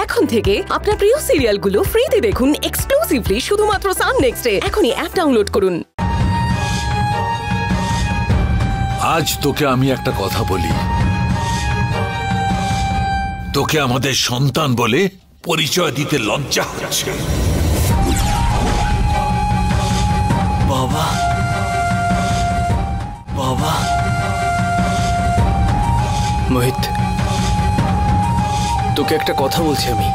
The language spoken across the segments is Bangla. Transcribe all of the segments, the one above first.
এখন থেকে আপনার প্রিয় সিরিয়ালগুলো ফ্রিতে দেখুন এক্সক্লুসিভলি শুধুমাত্র সান নেক্সটে। এখনই অ্যাপ ডাউনলোড করুন। আজ তোকে আমি একটা কথা বলি, তোকে আমাদের সন্তান বলে পরিচয় দিতে লজ্জা হচ্ছে। বাবা, বাবা। মোহিত, তোকে একটা কথা বলছি আমি।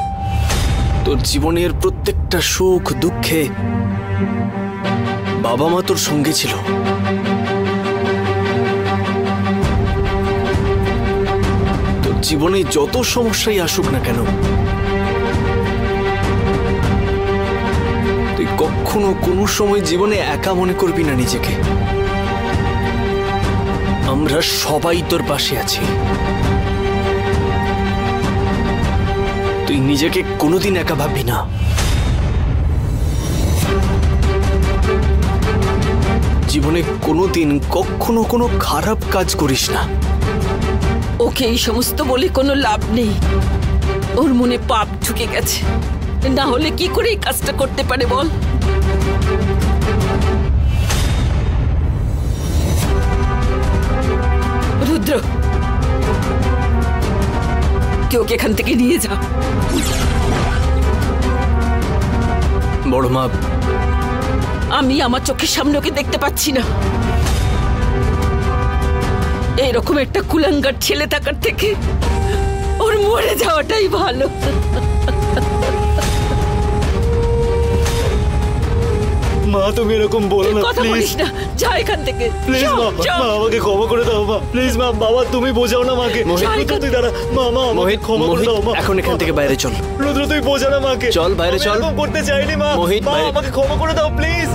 তোর জীবনের প্রত্যেকটা সুখ দুঃখে বাবা মা তোর সঙ্গে ছিল। তোর জীবনে যত সমস্যাই আসুক না কেন, তুই কখনো কোনো সময় জীবনে একা মনে করবি না নিজেকে। আমরা সবাই তোর পাশে আছি। তুই নিজেকে কোনোদিন একা ভাববি না। জীবনে কোনোদিন কখনো কোনো খারাপ কাজ করিস না। ওকে এই সমস্ত বলে কোনো লাভ নেই। ওর মনে পাপ ঢুকে গেছে, না হলে কি করে এই কাজটা করতে পারে বল? রুদ্র, কেউ ওকে এখান থেকে নিয়ে যাও। বড় মা, আমি আমার চোখের সামনে ওকে দেখতে পাচ্ছি না। এরকম একটা কুলাঙ্গার ছেলে থাকার থেকে ওর মরে যাওয়াটাই ভালো। মা তুমি এরকম বলো না, কথা বলিস না, যা এখান থেকে। প্লিজ মা, মা আমাকে ক্ষমা করে দাও মা, প্লিজ মা। বাবা তুমি বোঝাও না মাকে। তুই দাঁড়া মা, মা আমাকে ক্ষমা করে দাও মা। এখন এখান থেকে বাইরে চল। রুদ্র তুই বোঝা না মাকে। চল বাইরে চল। এরকম করতে চাইনি মা। মা আমাকে ক্ষমা করে দাও প্লিজ।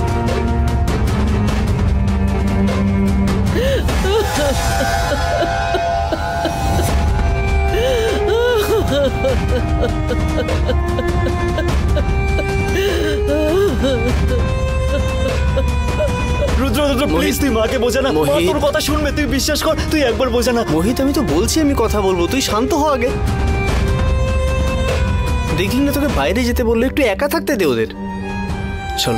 রুদ্র রুদ্র প্লিজ তুই মাকে বোঝা না। মা তোর কথা শুনবে, তুই বিশ্বাস কর, তুই একবার বোঝা না। মোহিত আমি তো বলছি আমি কথা বলবো, তুই শান্ত হ আগে। দেখলি না তোকে বাইরে যেতে বললো, একটু একা থাকতে দে ওদের। চল।